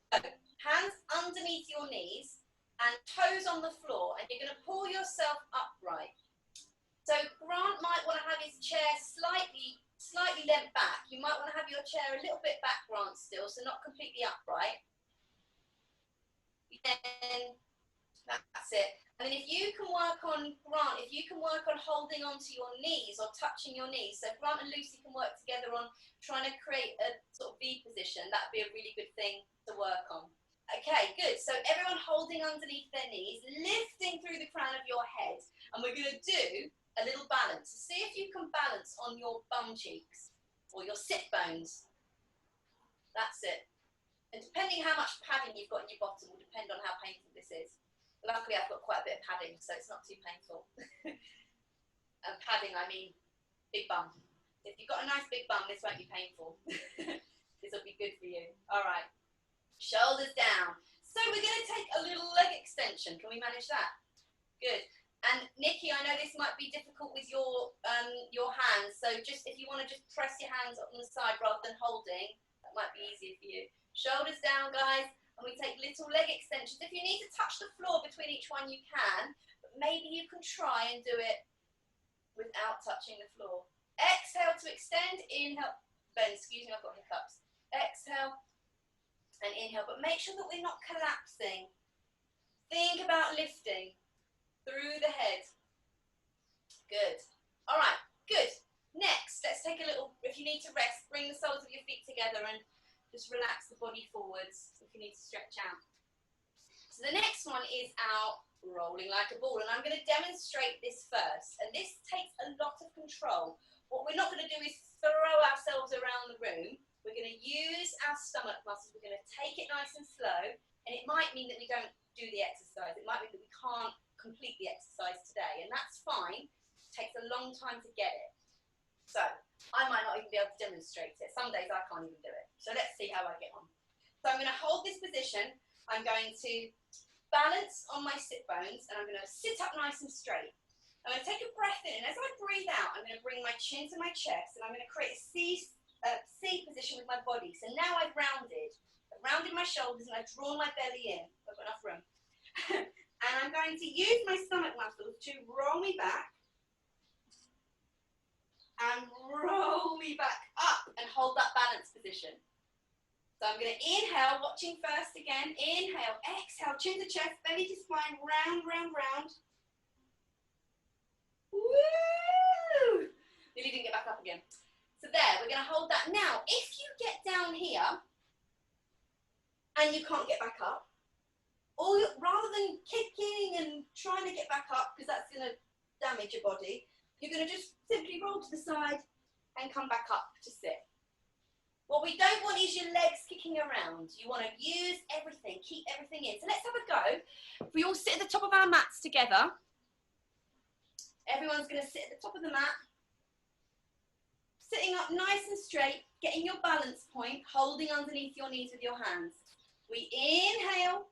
So hands underneath your knees and toes on the floor, and you're going to pull yourself upright. So Grant might want to have his chair slightly leant back. You might want to have your chair a little bit back, Grant, still, so not completely upright. Then that's it. And then if you can work on, Grant, if you can work on holding onto your knees or touching your knees, so Grant and Lucy can work together on trying to create a sort of V position, that'd be a really good thing to work on. Okay, good. So everyone holding underneath their knees, lifting through the crown of your head, and we're going to do a little balance. So see if you can balance on your bum cheeks or your sit bones. That's it. And depending how much padding you've got in your bottom will depend on how painful this is. Luckily, I've got quite a bit of padding, so it's not too painful. And padding, I mean big bum. If you've got a nice big bum, this won't be painful. This will be good for you. All right. Shoulders down. So we're going to take a little leg extension. Can we manage that? Good. And Nikki, I know this might be difficult with your hands. So just if you want to just press your hands on the side rather than holding, that might be easier for you. Shoulders down, guys. And we take little leg extensions. If you need to touch the floor between each one, you can. But maybe you can try and do it without touching the floor. Exhale to extend. Inhale. Ben, excuse me, I've got hiccups. Exhale. And inhale, but make sure that we're not collapsing. Think about lifting through the head. Good. All right, good. Next, let's take a little, if you need to rest, bring the soles of your feet together and just relax the body forwards if you need to stretch out. So the next one is our rolling like a ball, and I'm going to demonstrate this first. And this takes a lot of control. What we're not going to do is throw ourselves around the room. We're going to use our stomach muscles. We're going to take it nice and slow. And it might mean that we don't do the exercise. It might mean that we can't complete the exercise today. And that's fine. It takes a long time to get it. So I might not even be able to demonstrate it. Some days I can't even do it. So let's see how I get on. So I'm going to hold this position. I'm going to balance on my sit bones. And I'm going to sit up nice and straight. I'm going to take a breath in. And as I breathe out, I'm going to bring my chin to my chest. And I'm going to create a C position with my body. So now I've rounded my shoulders and I've drawn my belly in. I've got enough room. And I'm going to use my stomach muscles to roll me back and roll me back up and hold that balance position. So I'm going to inhale, watching first again. Inhale, exhale, chin to chest, belly to spine, round, round, round. Woo! Nearly didn't get back up again. So there, we're going to hold that. Now, if you get down here and you can't get back up, or rather than kicking and trying to get back up, because that's going to damage your body, you're going to just simply roll to the side and come back up to sit. What we don't want is your legs kicking around. You want to use everything, keep everything in. So let's have a go. If we all sit at the top of our mats together, everyone's going to sit at the top of the mat. Sitting up nice and straight, getting your balance point, holding underneath your knees with your hands. We inhale,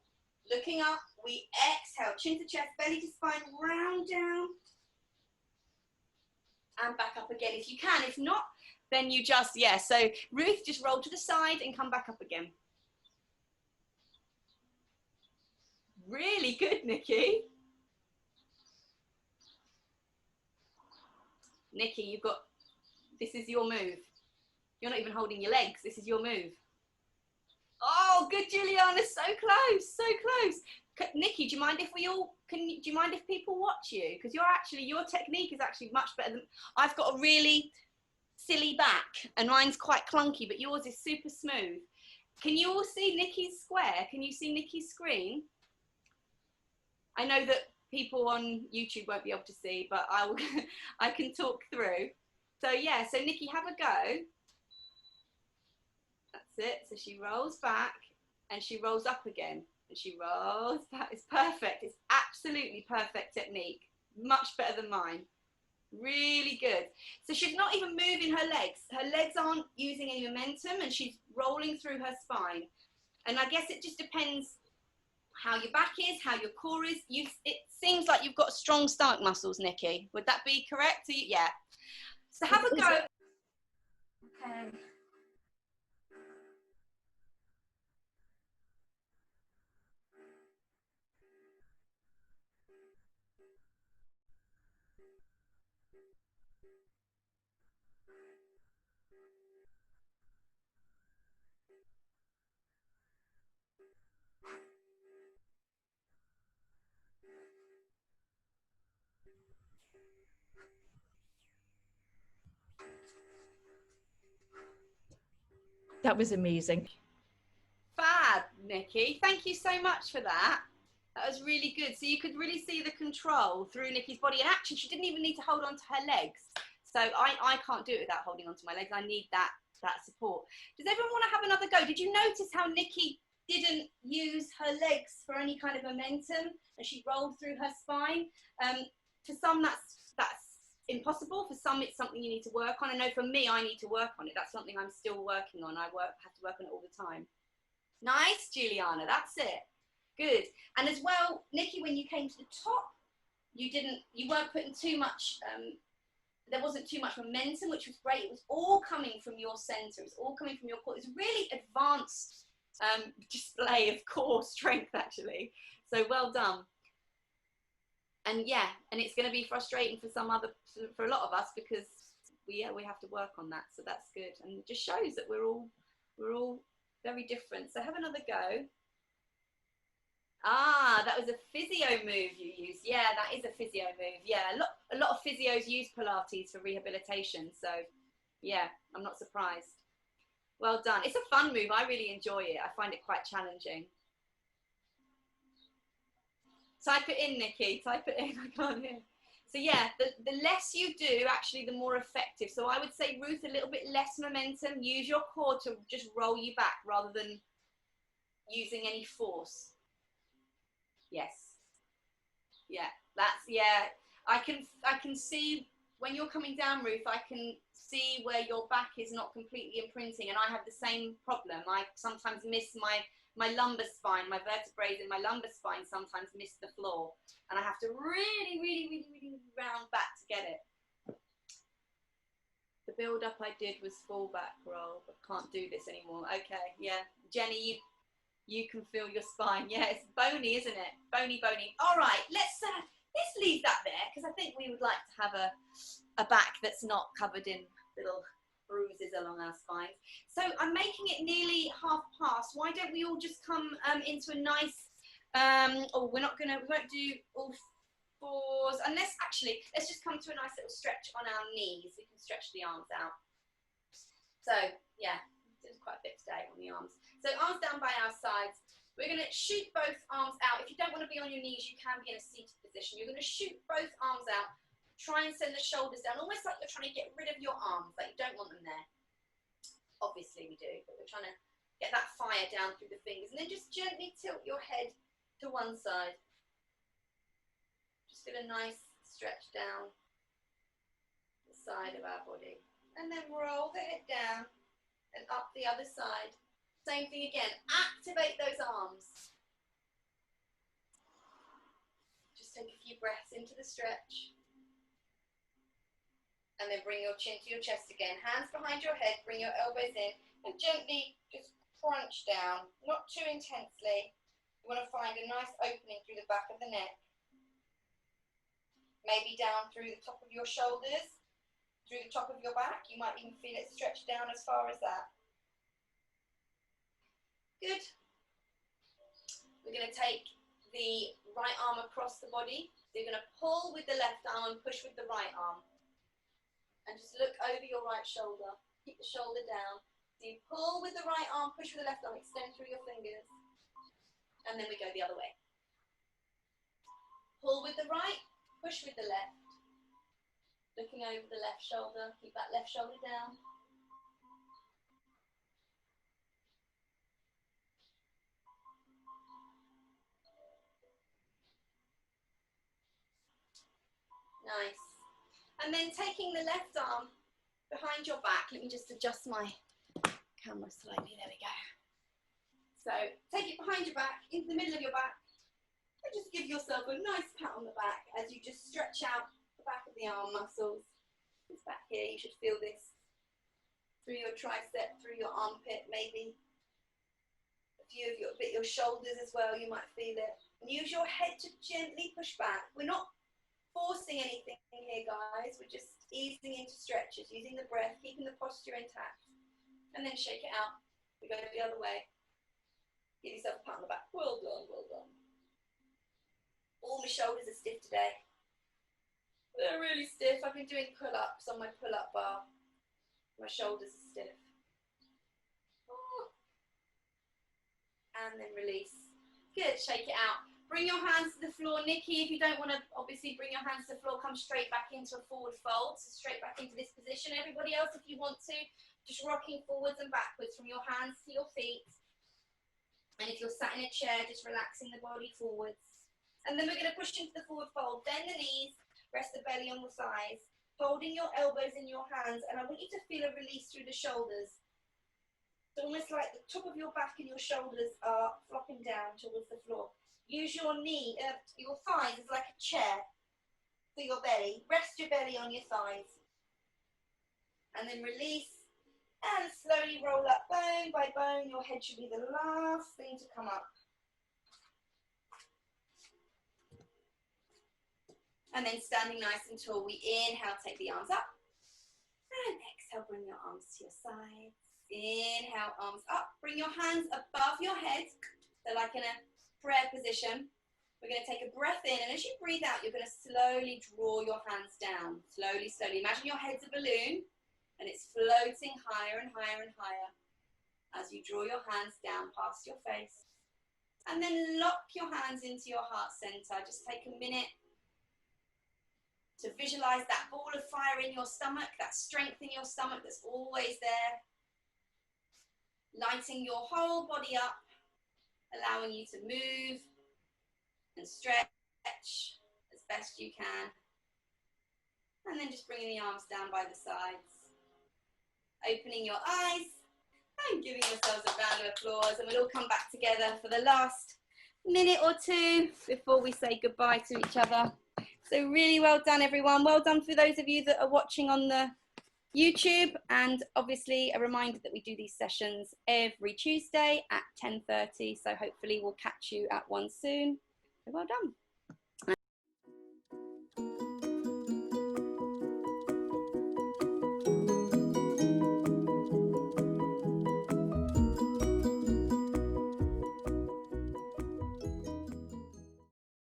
looking up. We exhale, chin to chest, belly to spine, round down. And back up again if you can. If not, then you just, so Ruth, just roll to the side and come back up again. Really good, Nikki. Nikki, you've got, this is your move. You're not even holding your legs. This is your move. Oh, good, Juliana. So close, so close. Nikki, do you mind if do you mind if people watch you? Because your technique is actually much better than, I've got a really silly back and mine's quite clunky, but yours is super smooth. Can you all see Nikki's square? Can you see Nikki's screen? I know that people on YouTube won't be able to see, but I can talk through. So yeah, so Nikki, have a go. That's it. So she rolls back and she rolls up again. And she rolls back. It's perfect. It's absolutely perfect technique. Much better than mine. Really good. So she's not even moving her legs. Her legs aren't using any momentum, and she's rolling through her spine. And I guess it just depends how your back is, how your core is. It seems like you've got strong stomach muscles, Nikki. Would that be correct? Yeah. So have a go. Okay. That was amazing. Fab, Nikki. Thank you so much for that. That was really good. So you could really see the control through Nikki's body. And actually, she didn't even need to hold on to her legs. So I can't do it without holding on to my legs. I need that support. Does everyone want to have another go? Did you notice how Nikki didn't use her legs for any kind of momentum and she rolled through her spine? For some, that's impossible. For some, it's something you need to work on. I know for me, I need to work on it. That's something I'm still working on. I have to work on it all the time. Nice, Juliana, that's it. Good. And as well, Nikki, when you came to the top, you weren't putting too much, there wasn't too much momentum, which was great. It was all coming from your center. It was all coming from your core. It's really advanced display of core strength, actually. So well done. And yeah, and it's going to be frustrating for for a lot of us, because we have to work on that. So that's good. And it just shows that we're all very different. So have another go. Ah, that was a physio move you used. Yeah, that is a physio move. Yeah, a lot of physios use Pilates for rehabilitation. So yeah, I'm not surprised. Well done. It's a fun move. I really enjoy it. I find it quite challenging. Type it in, Nikki. Type it in. I can't hear. So yeah, the less you do, actually, the more effective. So I would say, Ruth, a little bit less momentum. Use your core to just roll you back rather than using any force. Yes. Yeah, I can see when you're coming down, Ruth, I can see where your back is not completely imprinting, and I have the same problem. I sometimes miss my lumbar spine, my vertebrae in my lumbar spine sometimes miss the floor, and I have to really, really, really, really round back to get it. The build up I did was full back roll, but can't do this anymore. Okay, yeah, Jenny, you can feel your spine. Yeah, it's bony, isn't it? Bony, bony. All right, let's leave that there, because I think we would like to have a back that's not covered in little bruises along our spines. So I'm making it nearly past. Why don't we all just come into a nice, we won't do all fours, unless, actually, let's just come to a nice little stretch on our knees. We can stretch the arms out. So, yeah, there's quite a bit today on the arms. So arms down by our sides. We're going to shoot both arms out. If you don't want to be on your knees, you can be in a seated position. You're going to shoot both arms out. Try and send the shoulders down, almost like you're trying to get rid of your arms, like you don't want them there. Obviously we do, but we're trying to get that fire down through the fingers. And then just gently tilt your head to one side. Just feel a nice stretch down the side of our body. And then roll the head down and up the other side. Same thing again. Activate those arms. Just take a few breaths into the stretch. And then bring your chin to your chest again. Hands behind your head, bring your elbows in, and gently just crunch down, not too intensely. You want to find a nice opening through the back of the neck. Maybe down through the top of your shoulders, through the top of your back. You might even feel it stretch down as far as that. Good. We're going to take the right arm across the body. So you're going to pull with the left arm and push with the right arm. And just look over your right shoulder. Keep the shoulder down. So you pull with the right arm, push with the left arm, extend through your fingers. And then we go the other way. Pull with the right, push with the left. Looking over the left shoulder, keep that left shoulder down. Nice. And then taking the left arm behind your back. Let me just adjust my camera slightly. There we go. So take it behind your back, into the middle of your back, and just give yourself a nice pat on the back as you just stretch out the back of the arm muscles. This back here, you should feel this through your tricep, through your armpit, maybe a few of your shoulders as well, you might feel it. And use your head to gently push back. We're not forcing anything here, guys. We're just easing into stretches, using the breath, keeping the posture intact. And then shake it out. We go the other way. Give yourself a pat on the back. Well done, well done. All my shoulders are stiff today. They're really stiff. I've been doing pull-ups on my pull-up bar. My shoulders are stiff. Oh. And then release. Good, shake it out. Bring your hands to the floor. Nikki, if you don't want to obviously bring your hands to the floor, come straight back into a forward fold. So straight back into this position. Everybody else, if you want to, just rocking forwards and backwards from your hands to your feet. And if you're sat in a chair, just relaxing the body forwards. And then we're going to push into the forward fold. Bend the knees, rest the belly on the thighs. Holding your elbows in your hands. And I want you to feel a release through the shoulders. It's almost like the top of your back and your shoulders are flopping down towards the floor. Use your your thighs as like a chair for your belly. Rest your belly on your thighs. And then release. And slowly roll up bone by bone. Your head should be the last thing to come up. And then standing nice and tall, we inhale, take the arms up. And exhale, bring your arms to your sides. Inhale, arms up. Bring your hands above your head. So like in a prayer position. We're going to take a breath in. And as you breathe out, you're going to slowly draw your hands down. Slowly, slowly. Imagine your head's a balloon. And it's floating higher and higher and higher as you draw your hands down past your face. And then lock your hands into your heart center. Just take a minute to visualize that ball of fire in your stomach, that strength in your stomach that's always there. Lighting your whole body up, allowing you to move and stretch as best you can. And then just bringing the arms down by the sides. Opening your eyes and giving yourselves a round of applause, and we'll all come back together for the last minute or two before we say goodbye to each other. So really well done, everyone. Well done for those of you that are watching on the YouTube, and obviously a reminder that we do these sessions every Tuesday at 10:30, so hopefully we'll catch you at one soon. So well done.